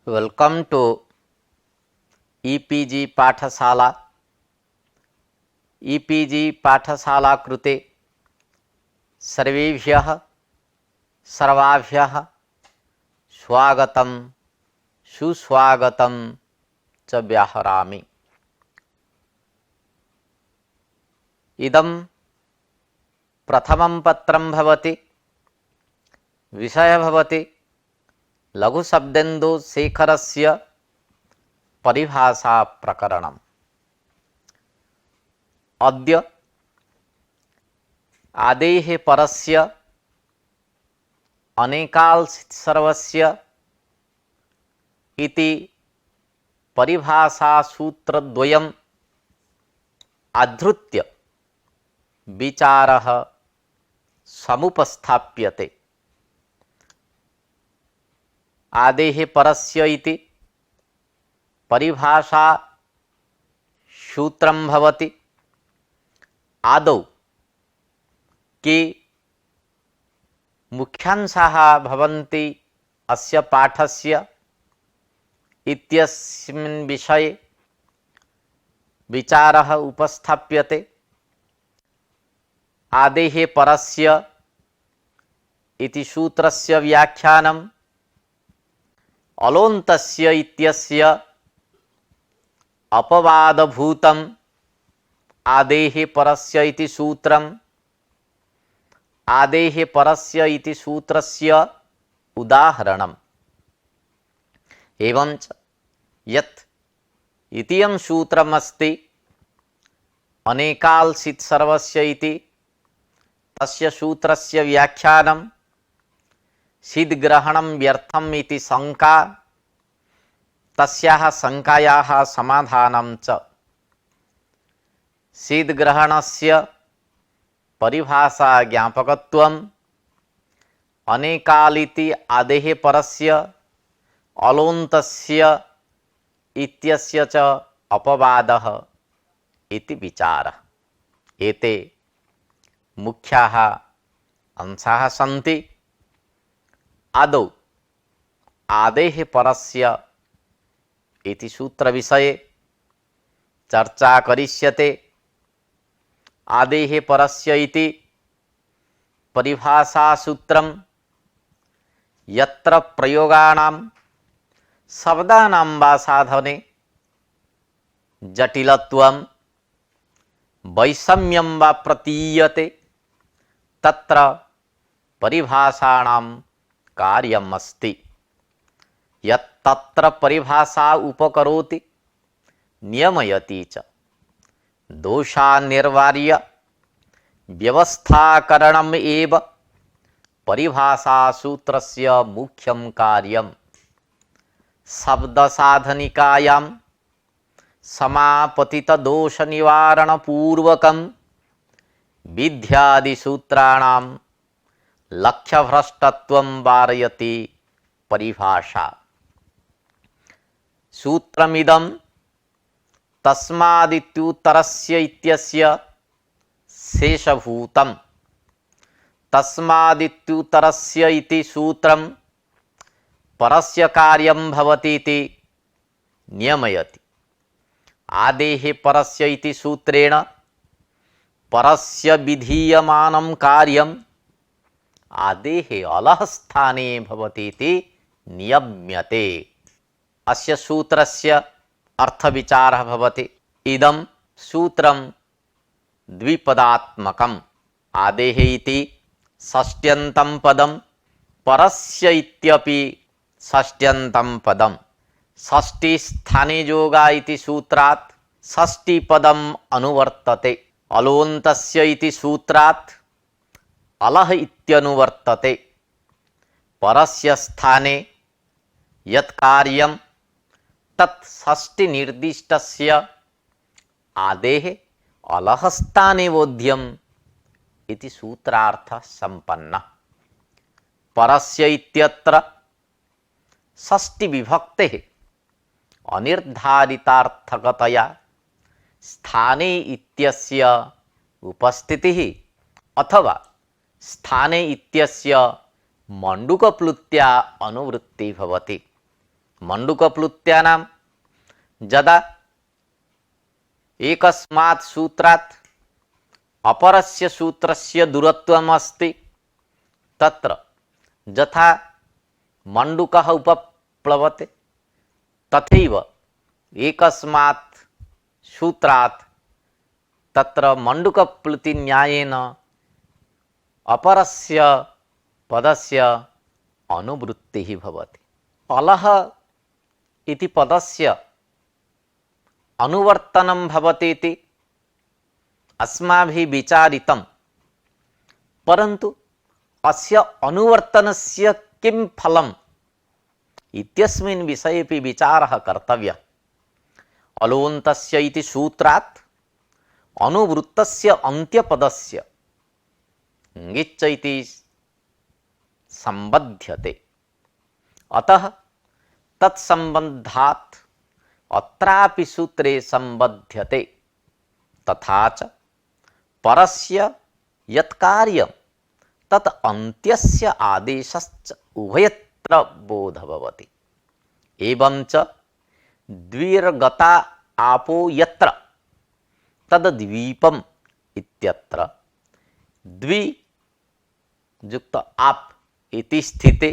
Welcome to e-PG पाठशाला। E-PG पाठशाला कृते सर्वेभ्यः सर्वाभ्यः स्वागतं सुस्वागतं च व्याहरामि। इदं प्रथमं पत्रं भवति। विषयः भवति लघुशब्देन्दुशेखरस्य परिभाषा प्रकरणम्। अद्य आदेः परस्य अनेकाल्सित्सर्वस्य इति परिभाषासूत्रद्वयम् आधृत्य विचारः समुपस्थाप्यते। आदेः परस्य इति परिभाषा सूत्रं भवति। आदौ के मुख्यांशाः भवन्ति अस्य पाठस्य इत्यस्मिन् विषये विचारः उपस्थाप्यते। आदेः परस्य इति सूत्रस्य व्याख्यानम् अलोन्तस्य इत्यस्य अपवादभूतम् आदेः परस्य इति सूत्रम् आदेः परस्य इति सूत्रस्य उदाहरणम् एवञ्च यत् इत्यं सूत्रमस्ति अनेकाल्सित्सर्वस्य इति तस्य सूत्रस्य व्याख्यानं सिद्ग्रहणं व्यर्थम् इति शङ्का तस्याः शङ्कायाः समाधानं च सिद्ग्रहणस्य परिभाषा ज्ञापकत्वम् अनेकालिति आदेः परस्य अलोन्तस्य इत्यस्य च अपवादः इति विचारः। एते मुख्याः अंशाः सन्ति। आदौ आदेः परस्य इति सूत्रविषये चर्चा करिष्यते। आदेः परस्य इति परिभाषासूत्रं यत्र प्रयोगाणां शब्दानां वा साधने जटिलत्वं वैषम्यं वा प्रतीयते तत्र परिभाषाणां कार्यम् अस्ति। यत्तत्र परिभाषा उपकरोति नियमयति च दोषान्निर्वार्य व्यवस्थाकरणम् एव परिभाषासूत्रस्य मुख्यं कार्यम्। शब्दसाधनिकायां समापतितदोषनिवारणपूर्वकं विध्यादिसूत्राणां लक्ष्यभ्रष्टत्वं वारयति परिभाषा। सूत्रमिदं तस्मादित्युत्तरस्य इत्यस्य शेषभूतम्। तस्मादित्युत्तरस्य इति सूत्रं परस्य कार्यं भवति इति नियमयति। आदेः परस्य इति सूत्रेण परस्य विधीयमानं कार्यम् आदेः अलः स्थाने भवति इति नियम्यते। अस्य सूत्रस्य अर्थविचारः भवति। इदं सूत्रं द्विपदात्मकम्। आदेः इति षष्ट्यन्तं पदं परस्य इत्यपि षष्ट्यन्तं पदं। षष्ठीस्थाने योगा इति सूत्रात् षष्ठीपदम् अनुवर्तते। अलोन्तस्य इति सूत्रात् अलः इत्यनुवर्तते। परस्य स्थाने यत् कार्यं तत् षष्ठीनिर्दिष्टस्य आदेः अलः स्थाने बोध्यम् इति सूत्रार्थः सम्पन्नः। परस्य इत्यत्र षष्ठीविभक्तेः अनिर्धारितार्थकतया स्थाने इत्यस्य उपस्थितिः अथवा स्थाने इत्यस्य मंडूकप्लुत्या अनुवृत्ति भवति। मंडूकप्लुत्यानां यदा एकस्मात् सूत्रात् अपरस्य सूत्रस्य दूरत्वम् अस्ति तत्र यथा मंडूकः उपप्लवते तथैव एकस्मात् सूत्रात् तत्र मंडूकप्लुति न्यायेन अपरस्य पदस्य अनुवृत्तिः भवति। अलः इति पदस्य अनुवर्तनं भवति इति अस्माभिः विचारितं, परन्तु अस्य अनुवर्तनस्य किं फलम् इत्यस्मिन् विषयेपि विचारः कर्तव्यः। अलोन्तस्य इति सूत्रात् अनुवृत्तस्य अन्त्यपदस्य ङिच्च इति सम्बध्यते, अतः तत्सम्बन्धात् अत्रापि सूत्रे सम्बध्यते। तथा च परस्य यत् कार्यं तत् अन्त्यस्य आदेशश्च उभयत्र बोध भवति। एवं च द्विर्गता आपो यत्र तद्द्वीपम् इत्यत्र द्वि युक्त आप इति स्थिते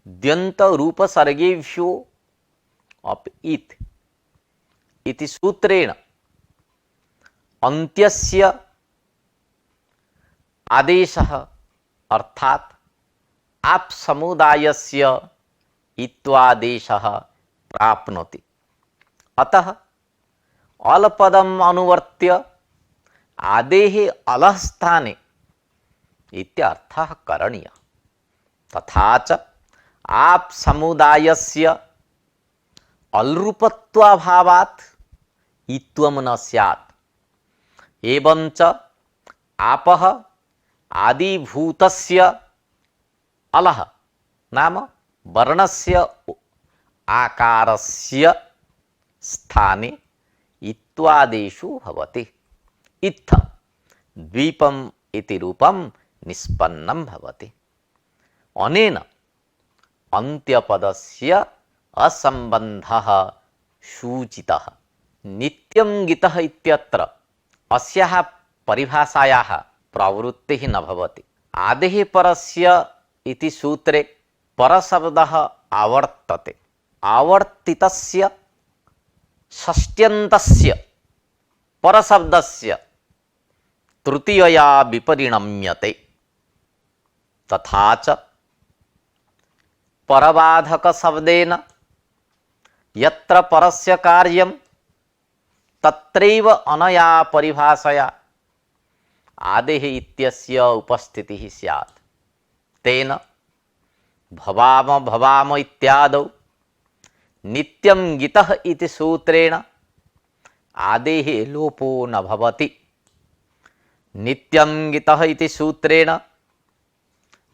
द्यन्त रूपसर्गेभ्यो अप इति सूत्रेण अन्त्यस्य आदेशः अर्थात आप समुदायस्य इत्वादेशः प्राप्नोति। अतः अलपदम् अनुवर्त्य आदेः अलः स्थाने इत्यर्थः करणीयः। तथा च आप समुदायस्य अलरूपत्वाभावात् इत्वं न स्यात्। एवं च आपः आदिभूतस्य अलः नाम वर्णस्य आकारस्य स्थाने इत्वादेशो भवति। इत्थ द्वीपम् इति रूपं निष्पन्नं भवति। अनेन अन्त्यपदस्य असम्बन्धः सूचितः। नित्यं गितः इत्यत्र अस्याः परिभाषायाः प्रवृत्तिः न भवति। आदेः परस्य इति सूत्रे परशब्दः आवर्तते। आवर्तितस्य षष्ट्यन्तस्य परशब्दस्य तृतीयया विपरिणम्यते। तथा च परबाधकशब्देन यत्र परस्य कार्यं तत्रैव अनया परिभाषया आदेः इत्यस्य उपस्थितिः स्यात्। तेन भवाम इत्यादौ नित्यं गितः इति सूत्रेण आदेः लोपो न भवति। नित्यं गितः इति सूत्रेण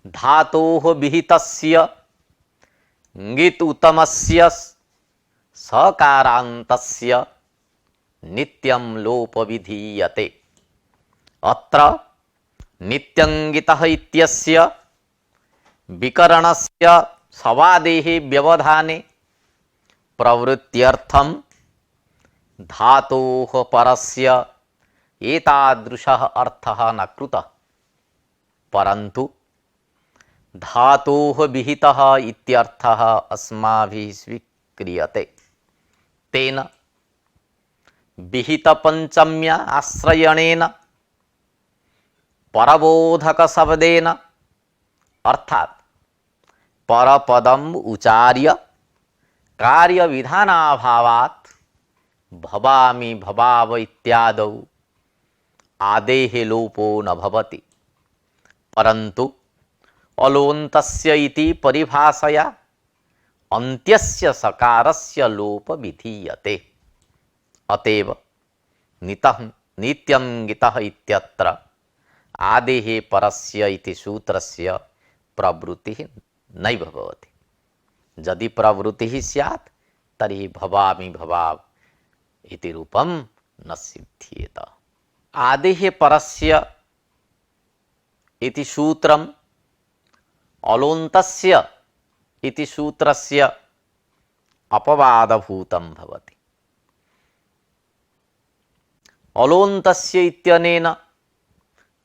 धातोः विहितस्य ङित् उत्तमस्य सकारान्तस्य नित्यं लोप विधीयते। अत्र नित्यं गितः इत्यस्य विकरणस्य सवादेः व्यवधाने प्रवृत्त्यर्थं धातोः परस्य एतादृशः अर्थः न कृतः, परन्तु धातोः विहितः इत्यर्थः अस्माभिः स्वीक्रियते। तेन विहितपञ्चम्या आश्रयणेन परबोधकशब्देन अर्थात् परपदम् उचार्य कार्यविधानाभावात् भवामि भवाव इत्यादौ आदेः लोपो न भवति, परन्तु अलोन्तस्य इति परिभाषया अन्त्यस्य सकारस्य लोप विधीयते। अतएव नित्यं गितः इत्यत्र आदेः परस्य इति सूत्रस्य प्रवृत्तिः नैव भवति। यदि प्रवृत्तिः स्यात् तर्हि भवामि भवाव इति रूपं न सिद्ध्येत। आदेः परस्य इति सूत्रम् अलोन्तस्य इति सूत्रस्य अपवादभूतं भवति। अलोन्तस्य इत्यनेन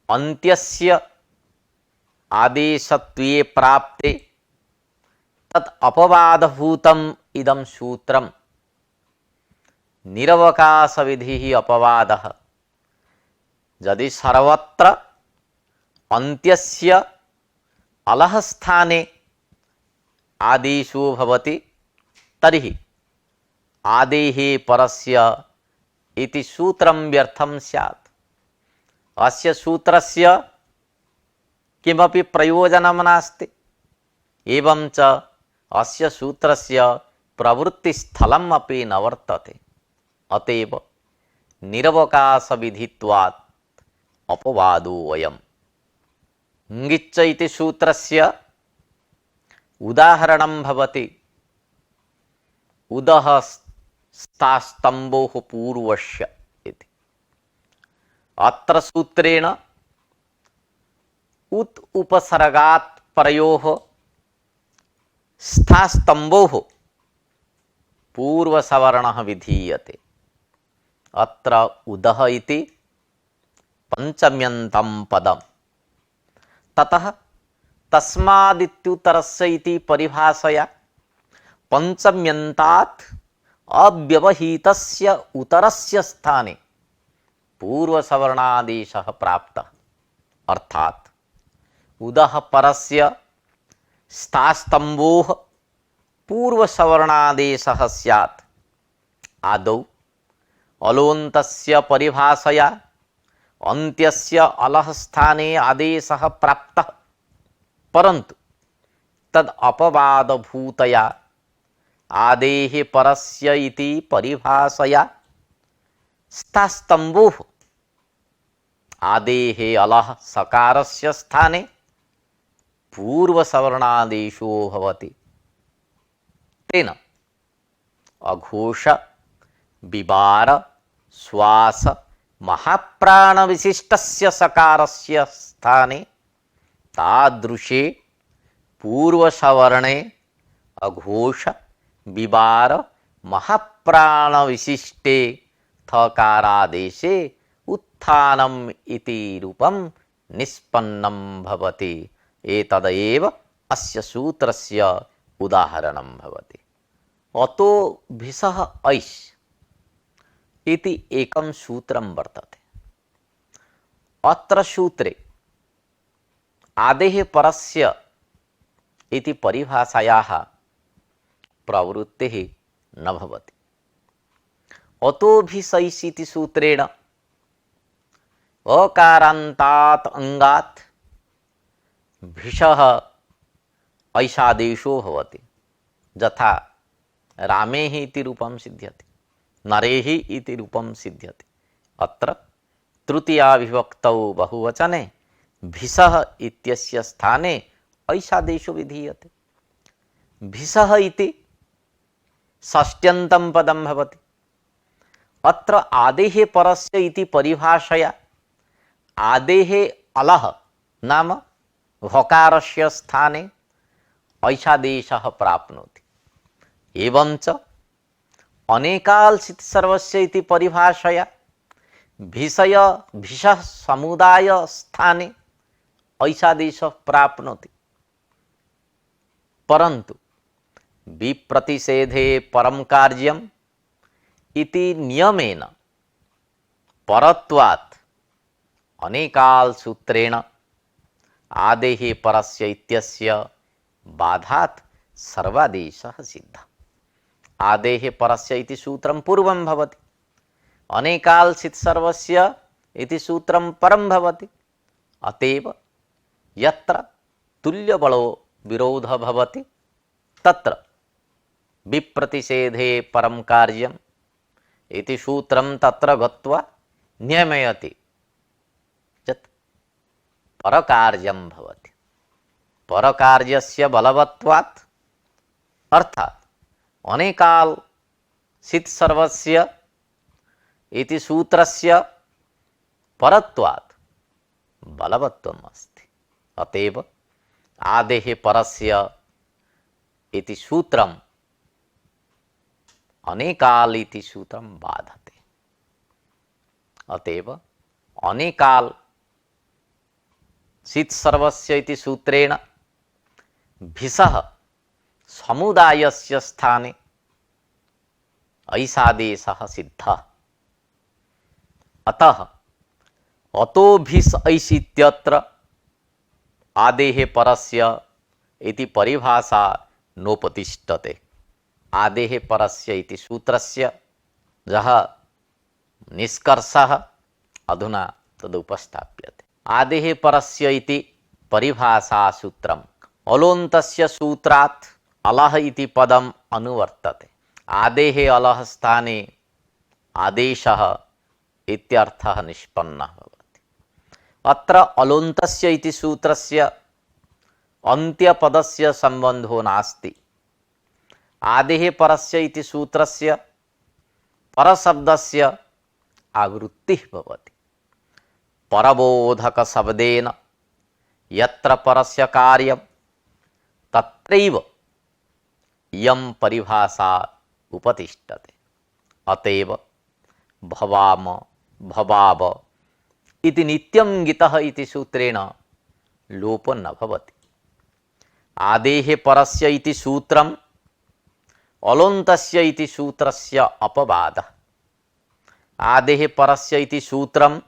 अन्त्यस्य आदेशत्वे प्राप्ते तत् अपवादभूतम् इदं सूत्रं निरवकाशविधिः अपवादः। यदि सर्वत्र अन्त्यस्य अलः स्थाने आदेशो भवति तर्हि आदेः परस्य इति सूत्रं व्यर्थं स्यात्। अस्य सूत्रस्य किमपि प्रयोजनं नास्ति। एवं च अस्य सूत्रस्य प्रवृत्तिस्थलम् अपि न वर्तते। अतएव निरवकाशविधित्वात् अपवादो अयम्। ङिच्च इति सूत्रस्य उदाहरणं भवति उदः स्तास्तम्भोः पूर्वस्य इति। अत्र सूत्रेण उत् उपसर्गात् परयोः स्थास्तम्भोः पूर्वसवर्णः विधीयते। अत्र उदः इति पंचम्यन्तं पदम्। ततः तस्मादित्युत्तरस्य इति परिभाषया पंचम्यन्तात् अव्यवहितस्य उत्तरस्य स्थाने पूर्वसवर्णादेशः प्राप्तः। अर्थात् उदः परस्य स्थास्तम्भोः पूर्वसवर्णादेशः स्यात्। आदौ अलोन्तस्य परिभाषया अन्त्यस्य अलः स्थाने आदेशः प्राप्तः, परन्तु तद् अपवादभूतया आदेः परस्य इति परिभाषया स्थास्तम्भोः आदेः अलः सकारस्य स्थाने पूर्वसवर्णादेशो भवति। तेन अघोष बिबार श्वास महाप्राण विशिष्टस्य सकारस्य स्थाने तादृशे पूर्वसवर्णे अघोष बिबार महाप्राण विशिष्टे थकारादेशे उत्थानम् इति रूपं निष्पन्नं भवति। एतदेव अस्य सूत्रस्य उदाहरणं भवति। अतो भिषः ऐस् इति एकं सूत्रं वर्तते। अत्र सूत्रे आदेः परस्य इति परिभाषायाः प्रवृत्तिः न भवति। अतो भिषैस् इति सूत्रेण अकारान्तात् अङ्गात् भिषः ऐषादेशो भवति। यथा रामेः इति रूपं सिद्ध्यति, नरेः इति रूपं सिद्ध्यति। अत्र तृतीयाविभक्तौ बहुवचने भिषः इत्यस्य स्थाने ऐषादेशो विधीयते। भिषः इति षष्ट्यन्तं पदं भवति। अत्र आदेः परस्य इति परिभाषया आदेः अलः नाम भकारस्य स्थाने ऐषादेशः प्राप्नोति। एवं च अनेकाल्सित् सर्वस्य इति परिभाषया भिषः समुदाय स्थाने ऐषादेशः प्राप्नोति। परन्तु विप्रतिषेधे परं कार्यम् इति नियमेन परत्वात् अनेकाल सूत्रेण आदेः परस्य इत्यस्य बाधात् सर्वादेशः सिद्धः। आदेः परस्य इति सूत्रं पूर्वं भवति, अनेकाल्सित् सर्वस्य इति सूत्रं परं भवति। अतएव यत्र तुल्यबलो विरोधः भवति तत्र विप्रतिषेधे परं कार्यम् इति सूत्रं तत्र गत्वा नियमयति यत् परकार्यं भवति। परकार्यस्य बलवत्वात् अर्थात् अनेकाल सित् सर्वस्य इति सूत्रस्य परत्वात् बलवत्वम् अस्ति। अतएव आदेः परस्य इति सूत्रं अनेकाल इति सूत्रम बाधते। अतएव अनेकाल सित सर्वस्य इति सूत्रेण भिषः समुदायस्य स्थाने ऐसादेशः सिद्धः। अतः अतो भिष ऐसित्यत्र आदेः परस्य इति परिभाषा नोपतिष्ठते। आदेः परस्य इति सूत्रस्य यः निष्कर्षः अधुना तदुपस्थाप्यते। आदेः परस्य इति परिभाषा सूत्रम् अलोन्तस्य सूत्रात् अलः इति पदम् अनुवर्तते। आदेः अलः स्थाने आदेशः इत्यर्थः निष्पन्नः भवति। अत्र अलोन्तस्य इति सूत्रस्य अन्त्यपदस्य सम्बन्धो नास्ति। आदेः परस्य इति सूत्रस्य परशब्दस्य आवृत्तिः भवति। परबोधकशब्देन यत्र परस्य कार्यं तत्रैव इयं परिभाषा उपतिष्ठते। अतएव भवाम भवाव इति नित्यं गितः इति सूत्रेण लोपो न भवति। आदेः परस्य इति सूत्रम् अलोन्तस्य इति सूत्रस्य अपवादः। आदेः परस्य इति सूत्रं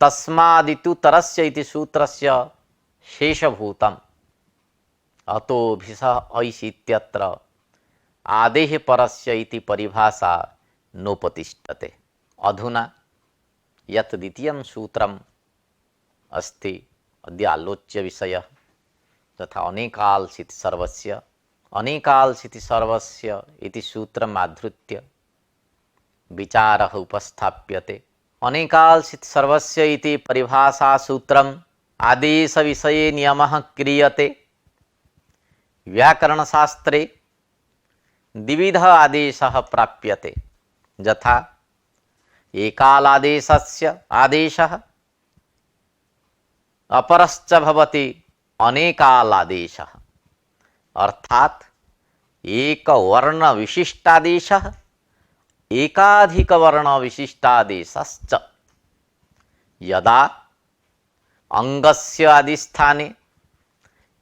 तस्मादितु तरस्य इति सूत्रस्य शेषभूतम्। अतो भिषः ऐसित्यत्र आदेः परस्य इति परिभाषा नोपतिष्ठते। अधुना यत् द्वितीयं सूत्रम् अस्ति अद्य आलोच्य विषयः तथा अनेकाल्सिति सर्वस्य अनेकाल्सिति सर्वस्य इति सूत्रम् आधृत्य विचारः उपस्थाप्यते। अनेकाल्सिति सर्वस्य इति परिभाषा सूत्रम् आदेश विषये नियमः क्रियते। व्याकरणशास्त्रे द्विविधः आदेशः प्राप्यते। यथा एकालादेशस्य आदेशः अपरश्च भवति अनेकालादेशः, अर्थात एकवर्ण विशिष्टादेशः एकाधिकवर्ण विशिष्टादेशश्च। यदा अंगस्य आदिस्थाने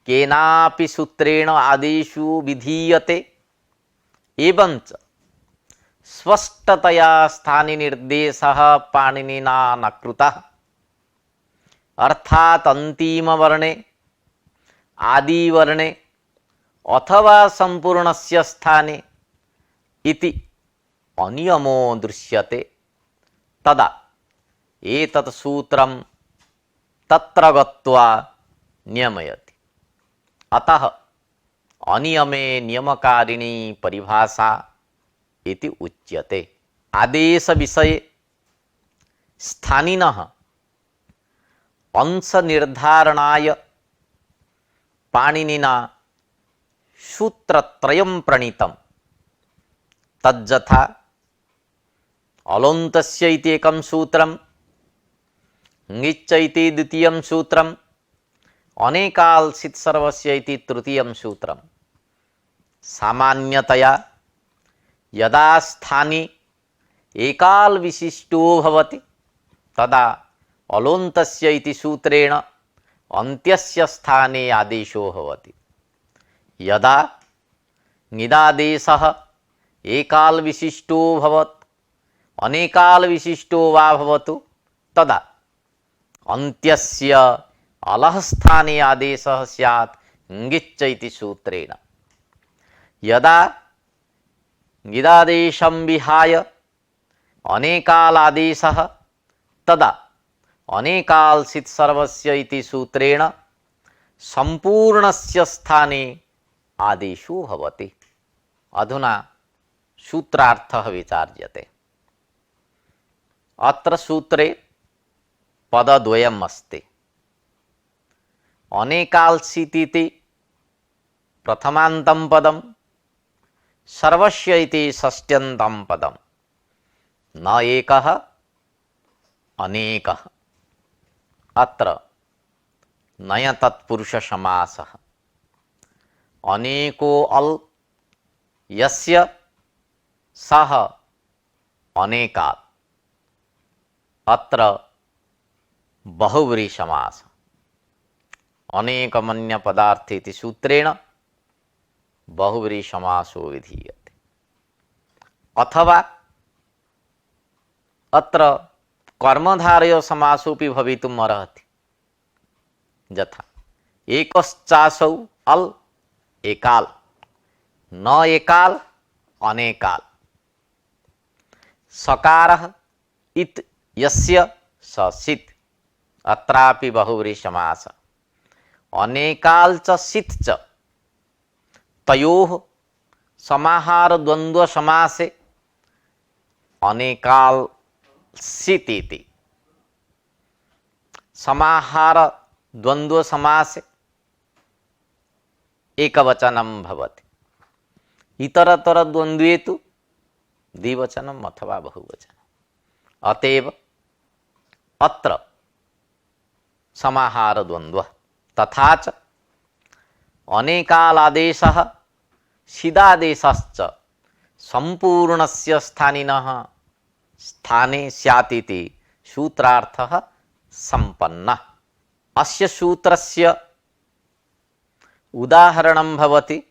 केनापि सूत्रेण आदेशो विधीयते एवंच स्पष्टतया स्थाने निर्देशः पाणिनिना न कृतः, अर्थात अंतिम वर्णे आदिवर्णे अथवा संपूर्णस्य स्थाने इति अनियमो दृश्यते, तदा एतत् सूत्रं तत्र गत्वा नियमयति। अतः अनियमे नियमकारिणी परिभाषा इति उच्यते। आदेश विषये स्थानिनः अंश निर्धारणाय पाणिनिना सूत्रत्रयं प्रणीतम्। तज्जथा अलोन्तस्य इति एकं सूत्रं, ङिच्च इति द्वितीयं सूत्रं, अनेकाल्सित् सर्वस्य इति तृतीयं सूत्रं। सामान्यतया यदा स्थानी एकाल विशिष्टो भवति तदा अलोन्तस्य इति सूत्रेण अन्त्यस्य स्थाने आदेशो भवति। यदा ङिदादेशः एकाल विशिष्टो भवत् अनेकाल विशिष्टो वा भवतु तदा अन्त्यस्य अलः स्थाने आदेशः स्यात् ङिच्च इति सूत्रेण। यदा ङिदादेशं विहाय अनेकालादेशः तदा अनेकाल्सित् सर्वस्य इति सूत्रेण संपूर्णस्य स्थाने आदेशो भवति। अधुना सूत्रार्थः विचार्यते। अत्र सूत्रे पदद्वयम् अस्ति। अनेकाल्सित् इति प्रथमान्तं पदं, सर्वस्य इति षष्ट्यन्तं पदं। न एकः अनेकः। अत्र नय तत्पुरुष समासः। अनेको अल् यस्य सः अनेकात्, अत्र बहुव्रीहि समास, अनेकमन्य पदार्थ इति सूत्रेण बहुव्रीहि समासो विधीयते। अथवा अत्र कर्मधारय समासोऽपि भवितुम् अर्हति। यथा एकश्चासौ अल् एकाल, न एकाल अनेकाल, सकारः इत यस्य स सित्, अत्रापि बहुव्रीहि समास। अनेकाल च सित् च, तयोः समाहार द्वंद्व समासे अनेकाल सित् इति, समाहार द्वंद्व समासे एकवचनं भवति। इतरतर द्वंद्वे तु द्विवचनम् अथवा बहुवचनम्। अतएव अत्र समाहार द्वंद्व। तथा च अनेकालादेशः सिदादेशश्च संपूर्णस्य स्थानिनः स्थाने स्यात् इति सूत्रार्थः सम्पन्नः। अस्य सूत्रस्य उदाहरणं भवति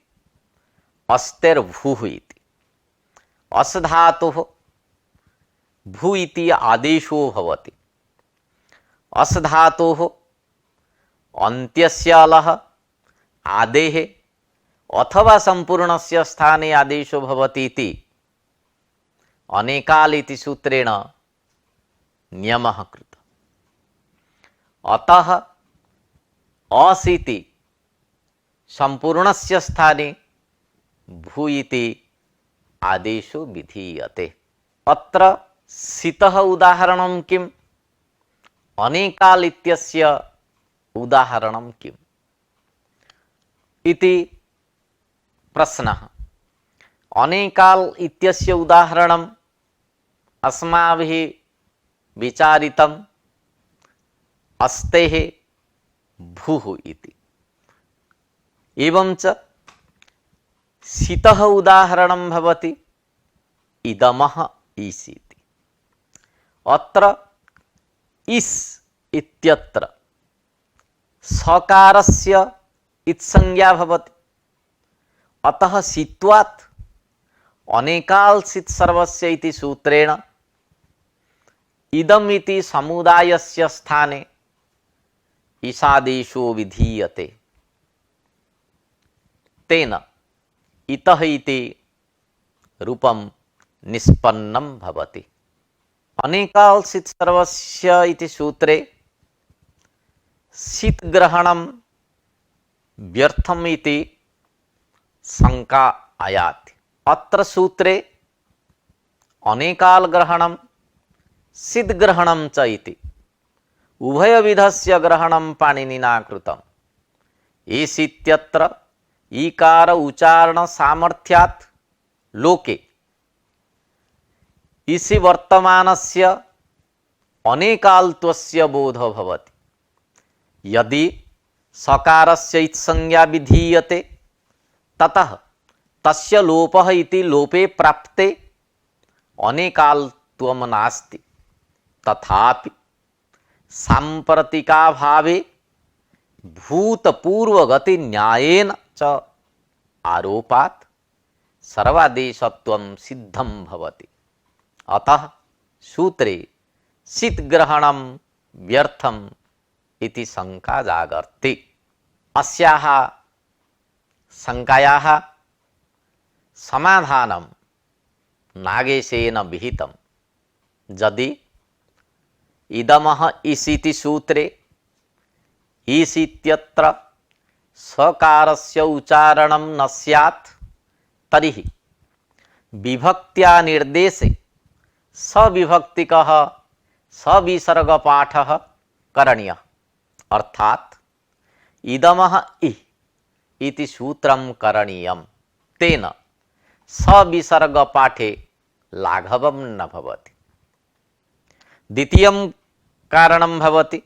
अस्तेर्भुः इति। अस् धातुः भू इति आदेशो भवति। अस् धातोः अन्त्यस्य अलः आदेः अथवा संपूर्णस्य स्थाने आदेशो भवति इति अनेकाल इति सूत्रेण नियमः कृतः। अतः अस् इति संपूर्णस्य स्थाने भू इति आदेशो विधीयते। अत्र सितः उदाहरणं किम्? अनेकाल इत्यस्य उदाहरणं किम् इति प्रश्नः। अनेकाल इत्यस्य उदाहरणम् अस्माभिः विचारितम् अस्तेः भूः इति। एवं च सितः उदाहरणं भवति इदमः ईस् इति। अत्र इस् इत्यत्र सकारस्य इत्संज्ञा भवति। अतः सित्वात् अनेकाल सित् सर्वस्य इति सूत्रेण इदम् इति समुदायस्य स्थाने ईसादेशो विधीयते। तेन इतः इति रूपं निष्पन्नं भवति। अनेकाल सित् सर्वस्य इति सूत्रे सित् ग्रहणं व्यर्थम् इति शंका आयाति। अत्र सूत्रे अनेकाल ग्रहणं सिद् ग्रहणं च इति उभयविधस्य ग्रहणं पाणिनिना कृतम्। ईस् इत्यत्र ईकार उच्चारण सामर्थ्यात् लोके इसी वर्तमानस्य अनेकाल्त्वस्य बोधो भवति। यदि सकारस्य इत्संज्ञा विधीयते ततः तस्य लोपः इति लोपे प्राप्ते अनेकाल्त्वं नास्ति। तथापि सांप्रतिकाभावे भूतपूर्वगति न्यायेन च आरोपात् सर्वादेशत्वं सिद्धं भवति। अतः सूत्रे सित् ग्रहणं व्यर्थम् इति शंका जागर्ति। अस्याः शंकायाः समाधानं नागेशेन विहितम्। यदि इदमः इस् इति सूत्रे ईस् इत्यत्र सकारस्य उच्चारणं न स्यात् तर्हि विभक्त्या निर्देशे सविभक्तिकः सविसर्गपाठः करणीयः। अर्थात् इदमः इ इति सूत्रं करणीयम्। तेन सविसर्गपाठे लाघवं न भवति। द्वितीयं कारणं भवति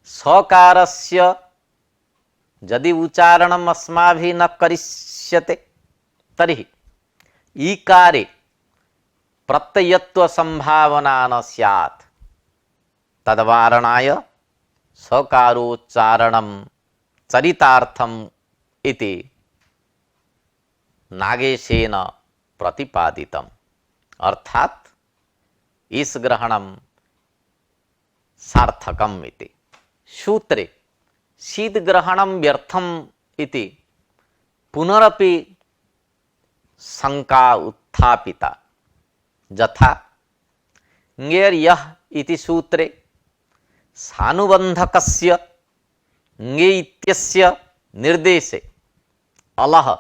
सकारस्य यदि उच्चारणम् अस्माभिः न करिष्यते तर्हि ईकारे प्रत्ययत्व संभावना न स्यात् तद्वारणाय सकारोच्चारणं चरितार्थम इति नागेशेन प्रतिपादितम। अर्थात इस ग्रहणम सार्थकम इति। सूत्रे शीत ग्रहणम व्यर्थम इति पुनरपि शंका उत्थापिता। यथा ङेर् यः इति सूत्रे सानुबंधकस्य ङे इत्यस्य निर्देशे अलः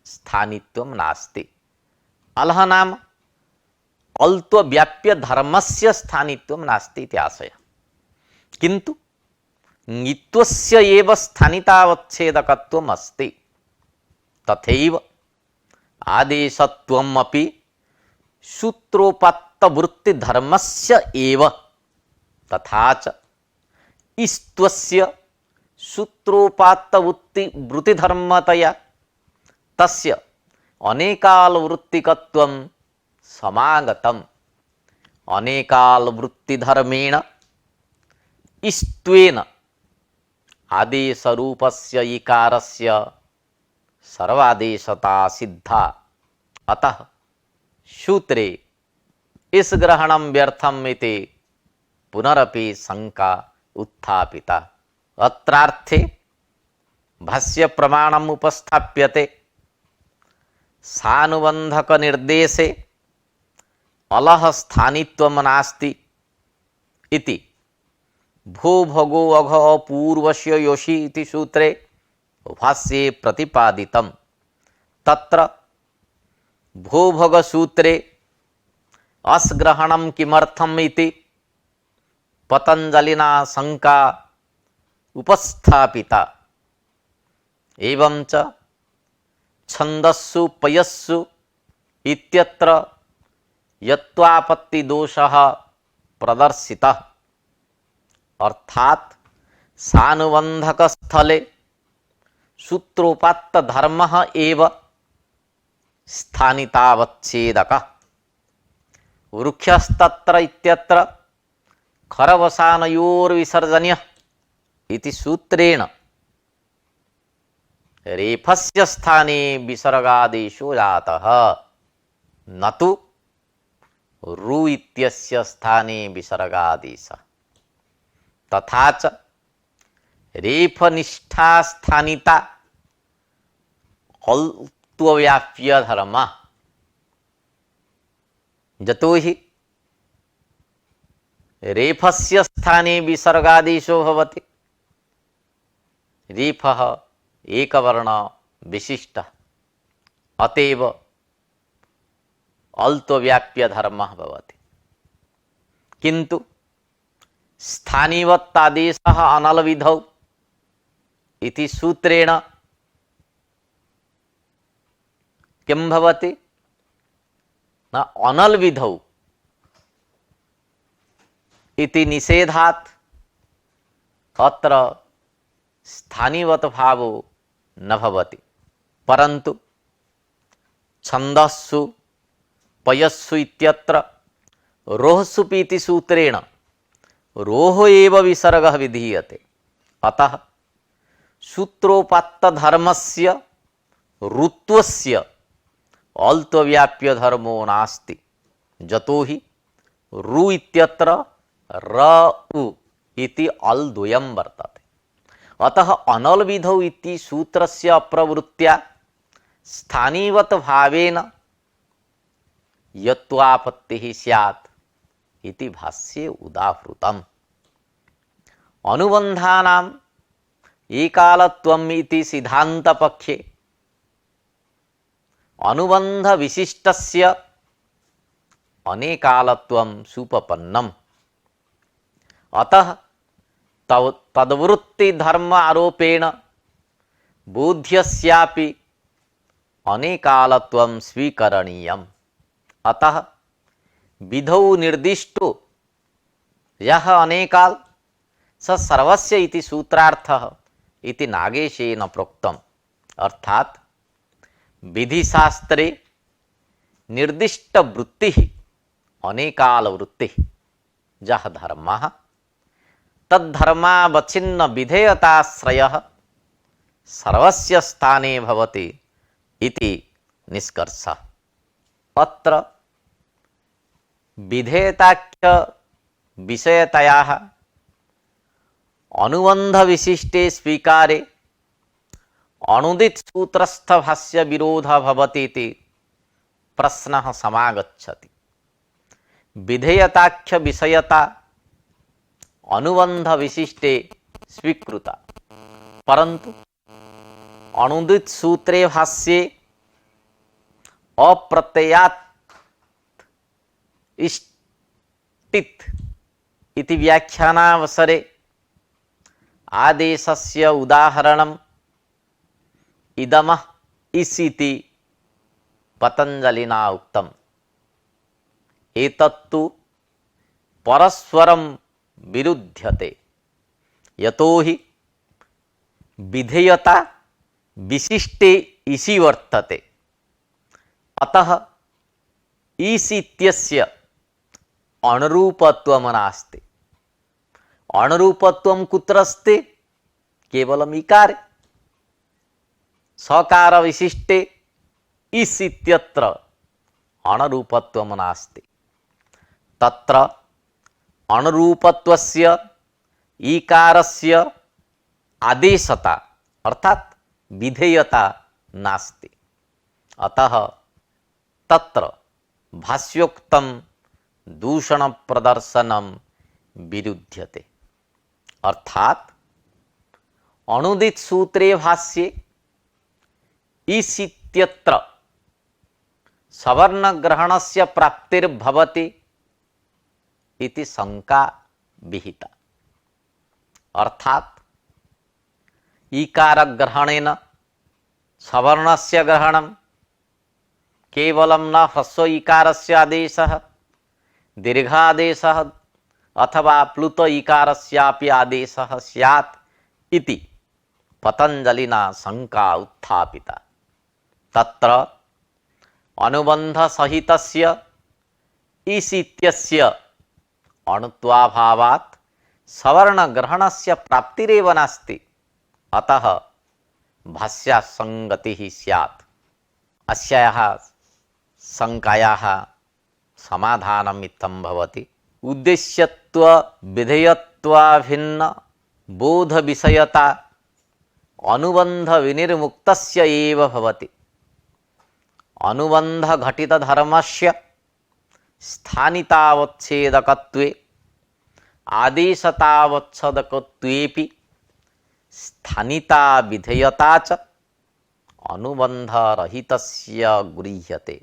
स्थानित्वं नास्ति। अलः नाम अल्त्व व्याप्य धर्मस्य स्थानित्वं नास्ति इति आशयः। किन्तु ङित्वस्य एव स्थानितावच्छेदकत्वम् अस्ति। तथैव आदेशत्वम् अपि सूत्रोपात्तवृत्ति धर्मस्य एव। तथा च इस्त्वस्य सूत्रोपात्तवृत्ति वृत्तिधर्मतया तस्य अनेकालवृत्तिकत्वं समागतम्। अनेकालवृत्तिधर्मेण इस्त्वेन आदेशरूपस्य इकारस्य सर्वादेशता सिद्धा। अतः सूत्रे इस ग्रहणं व्यर्थम इति पुनरपि शंका उत्थापिता। अत्रार्थे भाष्य प्रमाणम् उपस्थाप्यते। सानुबंधक निर्देशे अलह स्थानित्वं नास्ति इति भो भगो अघ अपूर्वस्य योषि इति सूत्रे भाष्ये प्रतिपादितम्। तत्र भो भग सूत्रे अस्ग्रहणं किमर्थम् इति पतंजलिना शंका उपस्थापिता। एवं च छन्दस्सु पयस्सु इत्यत्र यत्वापत्ति दोषः प्रदर्शितः। अर्थात सानुबंधक स्थले सूत्रोपात्त धर्मः एव स्थानितावच्छेदकः। वृक्षस्तत्र इत्यत्र खरवसानयोर्विसर्जन्यः इति सूत्रेण रेफस्य स्थाने विसर्गादेशो जातः, न तु रु इत्यस्य स्थाने विसर्गादेशः। तथा च रेफनिष्ठा स्थानिता अल्त्वव्याप्य धर्म। यतो हि रेफस्य स्थाने विसर्गादेशो भवति। रेफः एकवर्ण विशिष्टः, अतएव अल्त्वव्याप्य धर्मः भवति। किन्तु स्थानिवत्तादेशः अनल विधौ इति सूत्रेण किं भवति न अनल विधौ इति निषेधात् अत्र स्थानिवत भावो न भवति। परन्तु छन्दस्सु पयस्सु इत्यत्र रोहसुपि इति सूत्रेण रोह एव विसर्गः विधीयते। अतः सूत्रोपात्त धर्मस्य ऋत्वस्य अल्त्वव्याप्य धर्मो नास्ति। यतो हि रु इत्यत्र र उ इति अल् द्वयं वर्तते। अतः अनल विधौ इति सूत्रस्य अप्रवृत्त्या स्थानिवत भावेन यत्वापत्तिः स्यात् इति भाष्ये उदाहृतम्। अनुबन्धानाम् एकालत्वम् इति सिद्धान्तपक्षे अनुबन्ध विशिष्टस्य अनेकालत्वं सुपपन्नम्। अतः तद्वृत्ति धर्म आरोपेण बोध्यस्यापि अनेकालत्वं स्वीकरणीयम्। अतः विधौ निर्दिष्टो यः अनेकाल स सर्वस्य इति सूत्रार्थः इति नागेशेन प्रोक्तम्। अर्थात विधिशास्त्रे निर्दिष्ट वृत्ति अनेकाल वृत्ति जह धर्म तद्धर्मावच्छिन्न विधेयताश्रय सर्वस्य स्थाने भवति इति निष्कर्षः। अत्र विधेयताख्य विषयतयाः अनुबंध विशिष्टे स्वीकारे अनुदित सूत्रस्थ भाष्य विरोध भवति इति प्रश्नः समागच्छति। विधेयताख्य विषयता अनुबंध विशिष्टे स्वीकृता, परंतु अनुदित सूत्रे भाष्ये अप्रत्ययात् इष्टित् इति व्याख्यानावसरे आदेशस्य उदाहरणम् इदमः इसीति पतंजलिना उक्तम्। एतत्तु परस्परं विरुध्यते, यतोहि विधेयता विशिष्टे इसी वर्तते। अतः ईस् इत्यस्य अणुरूपत्वं नास्ति। अणुरूपत्वं कुत्र अस्ति? केवलम् इकारे। सकार विशिष्टे ईस् इत्यत्र अणुरूपत्वं नास्ति। तत्र अणुरूपत्वस्य ईकारस्य आदेशता अर्थात विधेयता नास्ति। अतः तत्र भाष्योक्तं दूषण प्रदर्शनम विरुध्यते। अर्थात अनुदित सूत्रे भाष्ये ईस् इत्यत्र सवर्ण ग्रहणस्य प्राप्तिर्भवति इति शंका विहिता। अर्थात ईकार ग्रहणेन सवर्णस्य ग्रहणं केवलं न ह्रस्व ईकारस्य आदेशः दीर्घादेशः अथवा प्लुत ईकारस्यापि आदेशः स्यात् इति पतंजलिना शंका उत्थापिता। तत्र अनुबंध सहितस्य ईस् इत्यस्य अणुत्वाभावात् सवर्ण ग्रहणस्य प्राप्तिरेव नास्ति। अतः भाष्यासंगतिः स्यात्। अस्याः शंकायाः समाधानम् इत्थं भवति। उद्देश्यत्व विधेयत्वाभिन्न बोध विषयता अनुबंध विनिर्मुक्तस्य एव भवति। अनुबंध घटित धर्मस्य स्थानितावच्छेदकत्वे आदेशतावच्छेदकत्वेपि स्थानिता विधेयता च अनुबंध रहितस्य गृह्यते।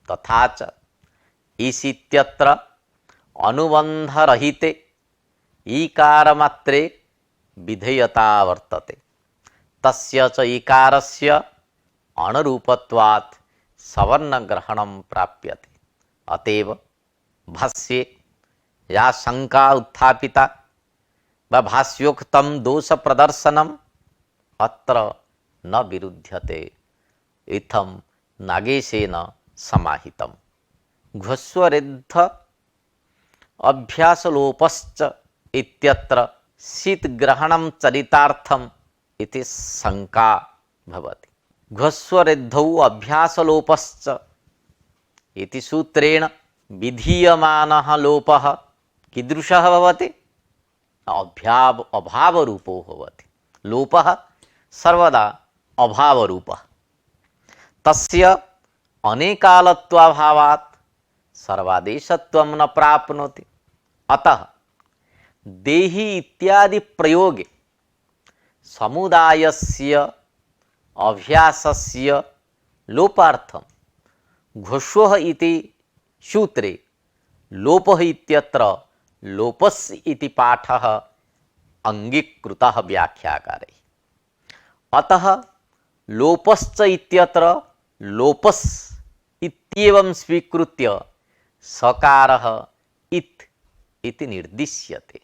तथा च ईस् इत्यत्र अनुबंध रहिते ईकार मात्रे विधेयता वर्तते। तस्य च ईकारस्य अणुरूपत्वात् सवर्ण ग्रहणं प्राप्यते। अतएव भाष्ये या शंका उत्थापिता व भाष्योक्तं दोष प्रदर्शनम् अत्र न विरुध्यते इत्थं नागेशेन समाहितम्। घ्वस्वरेद्ध अभ्यासलोपश्च इत्यत्र शीतग्रहणं चरितार्थम् इति शंका भवति। घ्वस्वरेद्धौ अभ्यासलोपश्च इति सूत्रेण विधीयमानः लोपः कीदृशः भवति? अभावरूपो भवति। लोपः सर्वदा अभावरूपः। तस्य अनेकालत्वाभावात् सर्वादेशत्वं न प्राप्नोति। अतः देहि इत्यादि प्रयोगे समुदायस्य अभ्यासस्य लोपार्थं घोषः इति सूत्रे लोपः इत्यत्र लोपस् इति पाठः अंगीकृतः व्याख्याकारैः। अतः लोपश्च इत्यत्र लोपस् इत्येवं स्वीकृत्य सकारः इत् इति निर्दिश्यते।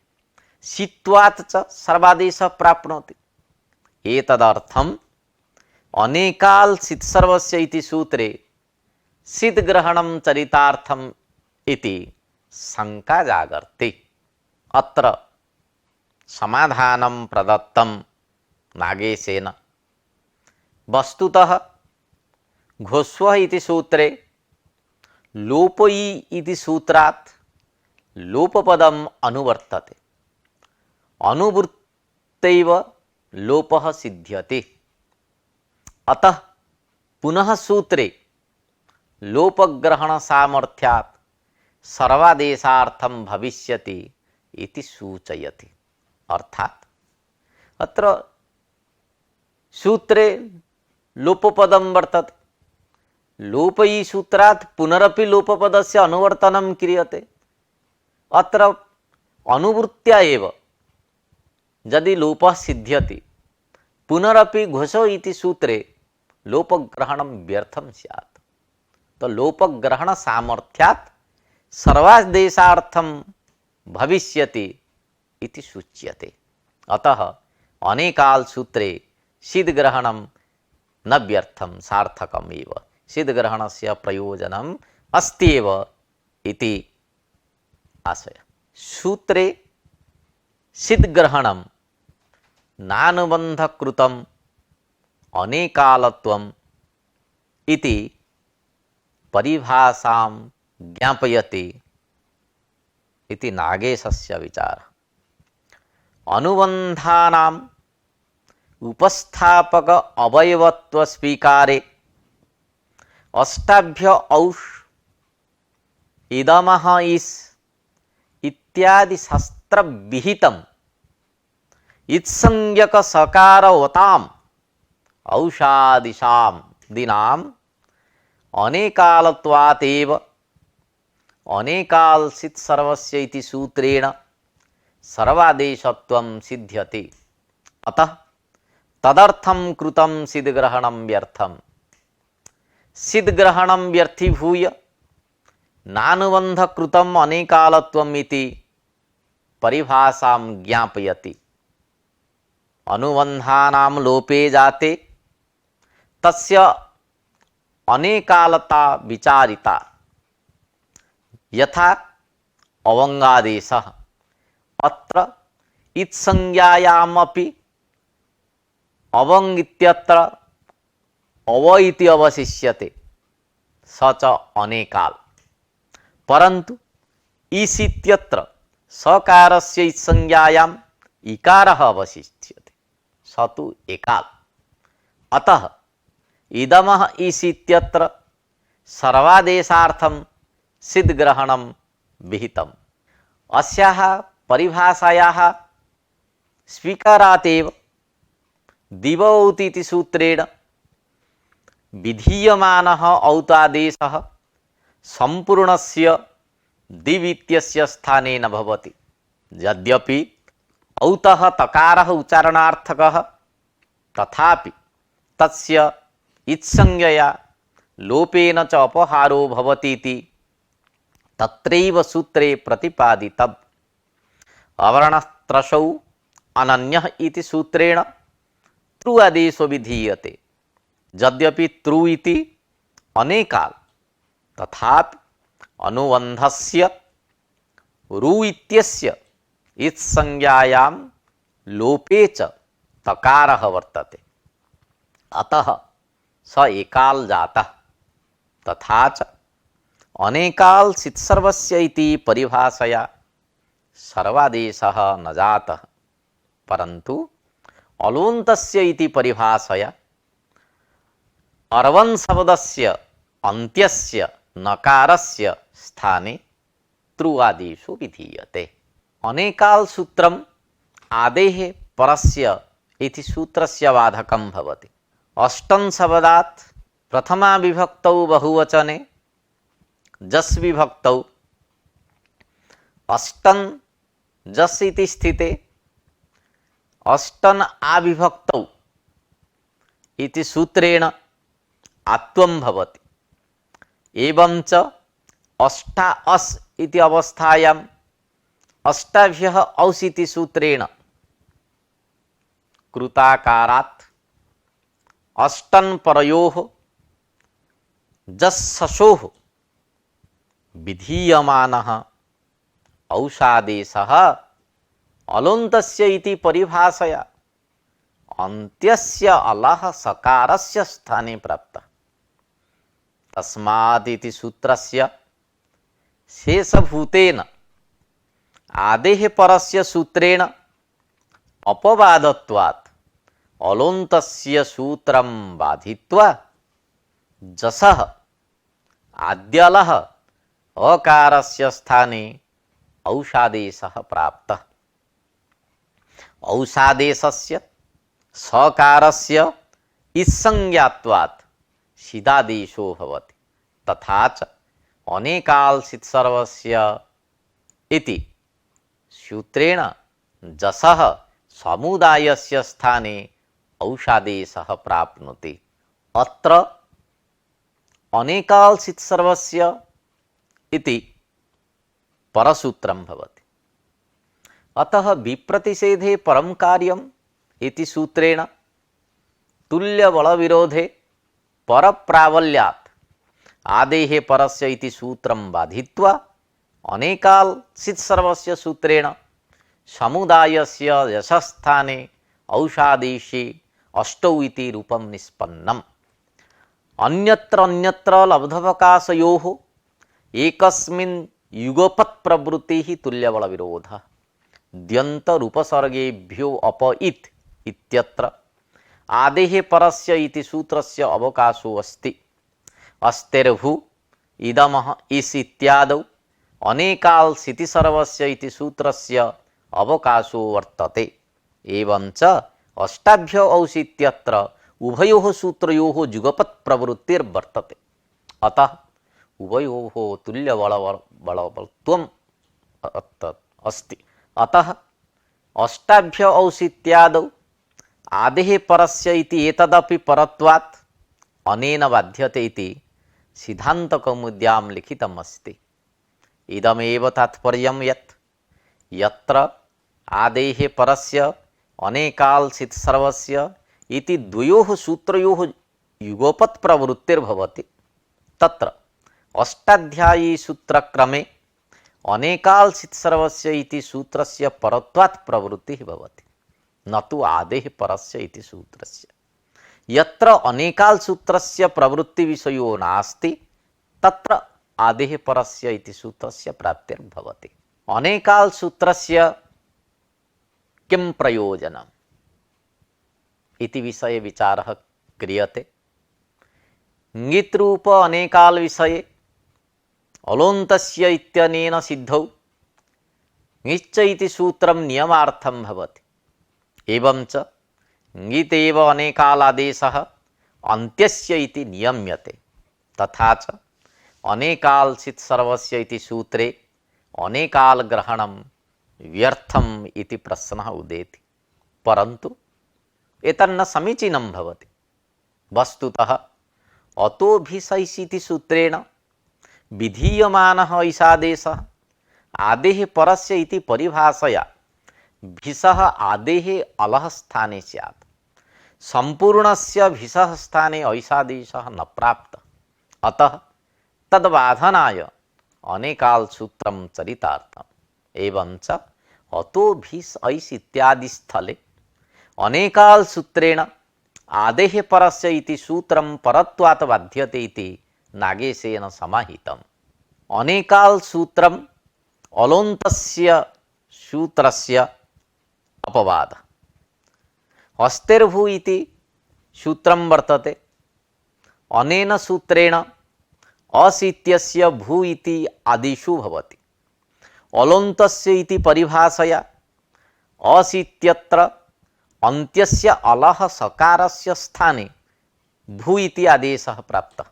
सित्वात् च सर्वादेशः प्राप्नोति। एतदर्थम् अनेकाल सित्सर्वस्य इति सूत्रे शीतग्रहणं चरितार्थम् इति शंका जागर्ति। अत्र समाधानं प्रदत्तं नागेशेन। वस्तुतः घोस्वः इति सूत्रे लोपयि इति सूत्रात् लोपपदम् अनुवर्तते, अनुवृत्तैव लोपः सिद्ध्यति। अतः पुनः सूत्रे लोपग्रहण सामर्थ्यात् सर्वादेशार्थं भविष्यति इति सूचयति। अर्थात अत्र सूत्रे लोपपदं वर्तते, लोपयि सूत्रात् पुनरपि लोपपदस्य अनुवर्तनं क्रियते। अत्र अनुवृत्त्या एव यदि लोपः सिद्ध्यति पुनरपि घोषो इति सूत्रे लोपग्रहणं व्यर्थं स्यात्। तो लोपग्रहण सामर्थ्यात् सर्वादेशार्थं भविष्यति इति सूच्यते। अतः अनेकाल सूत्रे शीतग्रहणं न व्यर्थं सार्थकम् एव, शीतग्रहणस्य प्रयोजनम् अस्ति एव इति आशय। सूत्रे शीतग्रहणं नानुबन्धकृतम् अनेकालत्वम् इति परिभाषां ज्ञापयति इति नागेशस्य विचारः। अनुबन्धानाम् उपस्थापक अवयवत्व स्वीकारे अष्टाभ्य औष इदमः इस इत्यादि शास्त्र विहितम् इत्संज्ञक सकारवताम् औषादिशाम् दिनाम् अनेकालत्वातेव अनेकालसित सर्वस्य इति सूत्रेण सर्वादेशत्वं सिद्ध्यति। अतः तदर्थं कृतं शीतग्रहणं व्यर्थम्। शीतग्रहणं व्यर्थीभूय नानुबन्धकृतम् अनेकालत्वम् इति परिभाषां ज्ञापयति। अनुबन्धानां लोपे जाते तस्य अनेकालता विचारिता, यथा अवङ्गादेशः। अत्र इत्संज्ञायामपि अवङ् इत्यत्र अव इति अवशिष्यते, स च अनेकाल। परन्तु इस् इत्यत्र सकारस्य इत्संज्ञायाम् इकारः अवशिष्यते, स तु एकाल। अतः इदमः इस् इत्यत्र सर्वादेशार्थं शीतग्रहणं विहितम्। अस्याः परिभाषायाः स्वीकारातेव दिवौति इति सूत्रेण विधीयमानः औतादेशः सम्पूर्णस्य दिव् इत्यस्य स्थाने न भवति। यद्यपि औतः तकारः उच्चारणार्थकः, तथापि तस्य इत्संज्ञया लोपेन च अपहारो भवति इति तत्रैव सूत्रे प्रतिपादितम्। अवर्णत्रसौ अनन्यः इति सूत्रेण तृ आदेशो विधीयते। यद्यपि तृ इति अनेकाल, तथापि अनुबन्धस्य रु इत्यस्य इत्संज्ञायां लोपे च तकारः वर्तते। अतः स एकाल जातः। तथा च अनेकाल सित्सर्वस्य इति परिभाषया सर्वादेशः न जातः, परन्तु अलोन्तस्य इति परिभाषया अर्वन् शब्दस्य अन्त्यस्य नकारस्य स्थाने तृ आदेशो विधीयते। अनेकाल सूत्रम् आदेः परस्य इति सूत्रस्य बाधकं भवति। अष्टन् शब्दात् प्रथमा विभक्तौ बहुवचने जस् विभक्तौ अष्टन् जस् इति स्थिते अष्टन् आविभक्तौ इति सूत्रेण आत्वं भवति। एवं च अष्टा अस् इति अवस्थायाम् अष्टाभ्यः औस् इति सूत्रेण कृताकारात् अष्टन् परयोः जस्सशोः विधीयमानः औषादेशः अलोन्तस्य इति परिभाषया अन्त्यस्य अलः सकारस्य स्थाने प्राप्तः। तस्मात् इति सूत्रस्य शेषभूतेन आदेः परस्य सूत्रेण अपवादत्वात् अलोन्तस्य सूत्रं बाधित्वा जसः आद्यलः अकारस्य स्थाने औषादेशः प्राप्तः। औषादेशस्य सकारस्य इत्संज्ञात्वात् सिदादेशो भवति। तथा च अनेकाल्सित् सर्वस्य इति सूत्रेण जसः समुदायस्य स्थाने औषादेशः प्राप्नोति। अत्र अनेकाल्सित् सर्वस्य इति परसूत्रं भवति। अतः विप्रतिषेधे परं कार्यम् इति सूत्रेण तुल्यबलविरोधे परप्राबल्यात् आदेः परस्य इति सूत्रं बाधित्वा अनेकाल्सित् सर्वस्य सूत्रेण समुदायस्य यशस्थाने औषादेशे अष्टौ इति रूपं निष्पन्नम्। अन्यत्र अन्यत्र लब्धवकाशयोः एकस्मिन् युगपत् प्रवृत्तिः तुल्यबलविरोधः। द्यन्तरूपसर्गेभ्यो अप इत् इत्यत्र आदेः परस्य इति सूत्रस्य अवकाशो अस्ति। अस्तेर्भु इदमः इस् इत्यादौ अनेकाल्सिति सर्वस्य इति सूत्रस्य अवकाशो वर्तते। एवञ्च अष्टाभ्य औषित्यत्र उभयोः सूत्रयोः युगपत् प्रवृत्तिर्वर्तते। अतः उभयोः तुल्यबलत्वम् अस्ति। अतः अष्टाभ्य औषित्यादौ आदेः परस्य इति एतदपि परत्वात् अनेन बाध्यते इति सिद्धान्तकौमुद्यां लिखितम् अस्ति। इदमेव तात्पर्यं यत् यत्र आदेः परस्य अनेकाल्सित् सर्वस्य इति द्वयोः सूत्रयोः युगपत् प्रवृत्तिर्भवति तत्र अष्टाध्यायी सूत्रक्रमे अनेकाल्सित् सर्वस्य इति सूत्रस्य परत्वात् प्रवृत्तिः भवति, न तु आदेः परस्य इति सूत्रस्य। यत्र अनेकाल् सूत्रस्य प्रवृत्तिविषयो नास्ति तत्र आदेः परस्य इति सूत्रस्य प्राप्तिर्भवति। अनेकाल् सूत्रस्य किं प्रयोजनम् इति विषये विचारः क्रियते। ङित् रूप अनेकाल् विषये अलोन्तस्य इत्यनेन सिद्धौ ङिच्च इति सूत्रं नियमार्थं भवति। एवञ्च ङित् एव अनेकालादेशः अन्त्यस्य इति नियम्यते। तथा च अनेकाल्सित् सर्वस्य इति सूत्रे अनेकाल् ग्रहणं व्यर्थम् इति प्रश्नः उदेति। परन्तु एतन्न समीचीनं भवति। वस्तुतः अतोभिसैषिति सूत्रेण विधीयमानः ऐषादेशः आदेः परस्य इति परिभाषया भिषः आदेः अलः स्थाने स्यात्। सम्पूर्णस्य भिषः स्थाने ऐषादेशः न प्राप्तः। अतः तद्बाधनाय अनेकाल् सूत्रं चरितार्थम्। एवञ्च अतो भिस् ऐस् इत्यादि स्थले अनेकाल् सूत्रेण आदेः परस्य इति सूत्रं परत्वात् बाध्यते इति नागेशेन समाहितम्। अनेकाल् सूत्रम् अलोन्तस्य सूत्रस्य अपवादः। अस्तेर्भु इति सूत्रं वर्तते। अनेन सूत्रेण अस् इत्यस्य भू इति आदिषु भवति। अलोन्तस्य इति परिभाषया अस् इत्यत्र अन्त्यस्य अलः सकारस्य स्थाने भू इति आदेशः प्राप्तः।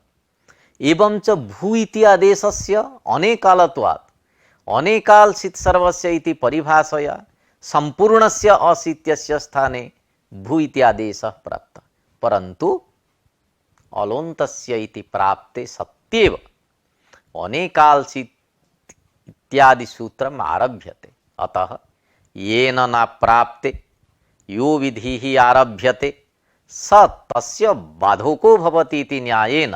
एवञ्च भू इति आदेशस्य अनेकालत्वात् अनेकाल्सित् सर्वस्य इति परिभाषया सम्पूर्णस्य अस् इत्यस्य स्थाने भू इति आदेशः प्राप्तः। परन्तु अलोन्तस्य इति प्राप्ते सत्येव अनेकाल्सित् इत्यादि सूत्रम् आरभ्यते। अतः येन न प्राप्ते यो विधिः आरभ्यते स तस्य बाधको भवति इति न्यायेन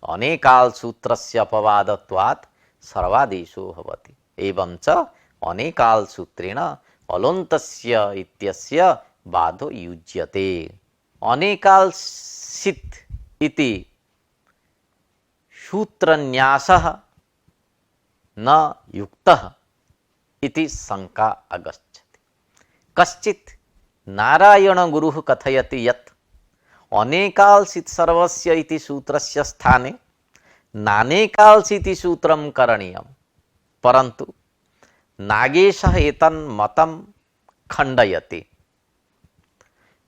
अनेकाल सूत्रस्य अपवादत्वात् सर्वादेशो भवति। एवं च अनेकाल सूत्रेण अलोन्तस्य इत्यस्य बाधो युज्यते। अनेकाल सित् इति सूत्रन्यासः न युक्तः इति शंका आगच्छति। कश्चित् नारायण गुरुः कथयति यत् अनेकाल्सित् सर्वस्य इति सूत्रस्य स्थाने नानेकाल्सिति सूत्रं करणीयं, परन्तु नागेशः एतन्मतं खण्डयति।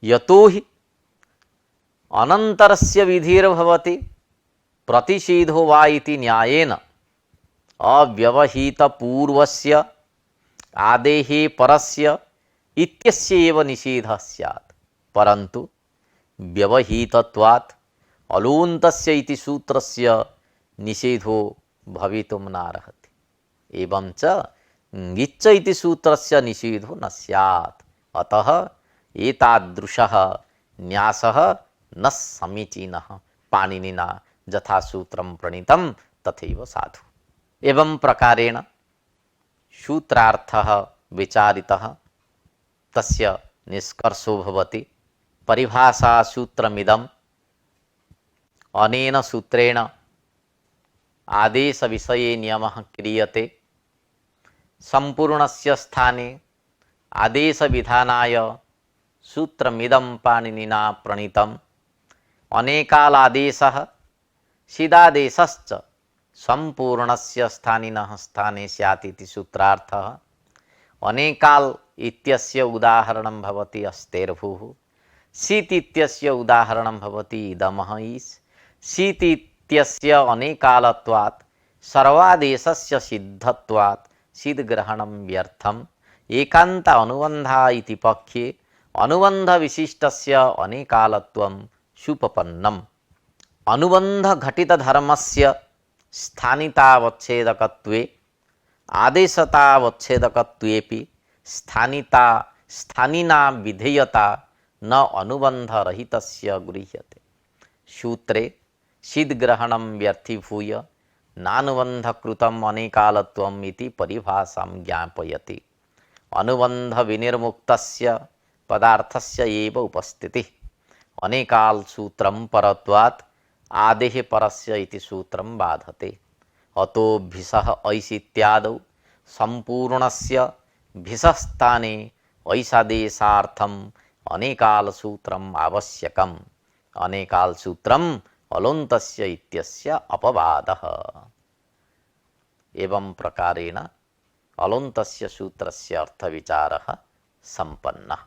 यतो हि अनन्तरस्य विधिर्भवति प्रतिषेधो वा इति न्यायेन अव्यवहितपूर्वस्य आदेहे परस्य इत्यस्य एव निषेधः स्यात्, परन्तु व्यवहितत्वात् अलोन्तस्य इति सूत्रस्य निषेधो भवितुं नार्हति। एवं च ङिच्च इति सूत्रस्य निषेधो न स्यात्। अतः एतादृशः न्यासः न समीचीनः। पाणिनिना यथा सूत्रं प्रणीतं तथैव साधु। एवं प्रकारेण सूत्रार्थः विचारितः, तस्य निष्कर्षो भवति परिभाषा सूत्रमिदम् अनेन सूत्रेण आदेश विषये नियमः क्रियते। संपूर्णस्य स्थाने आदेश विधानाय सूत्रमिदं पाणिनिना प्रणीतम्। अनेकालादेशः सिदादेशश्च संपूर्णस्य स्थानिनः स्थाने स्यात् इति सूत्रार्थः। अनेकाल इत्यस्य उदाहरणं भवति अस्तेर्भुः। सीत् इत्यस्य उदाहरणं भवति इदमः ईस्। सीत् इत्यस्य अनेकालत्वात् सर्वादेशस्य सिद्धत्वात् सिद्ग्रहणं व्यर्थम्। एकान्त अनुबन्धा इति पक्षे अनुबन्ध विशिष्टस्य अनेकालत्वं सुपपन्नम्। अनुबन्ध घटित धर्मस्य स्थानितावच्छेदकत्वे आदेशतावच्छेदकत्वेपि स्थानिना विधेयता न अनुबन्धरहितस्य गृह्यते। सूत्रे सिद्ग्रहणं व्यर्थीभूय नानुबन्धकृतम् अनेकालत्वम् इति परिभाषां ज्ञापयति। अनुबन्ध विनिर्मुक्तस्य पदार्थस्य एव उपस्थितिः अनेकाल सूत्रं परत्वात् आदेः परस्य इति सूत्रं बाधते। अतो भिषः ऐस् इत्यादौ संपूर्णस्य भिषस्थाने ऐसादेशार्थम् अनेकाल सूत्रम् आवश्यकम्। अनेकाल सूत्रम् अलोन्तस्य इत्यस्य अपवादः। एवं प्रकारेण अलोन्तस्य सूत्रस्य अर्थविचारः सम्पन्नः।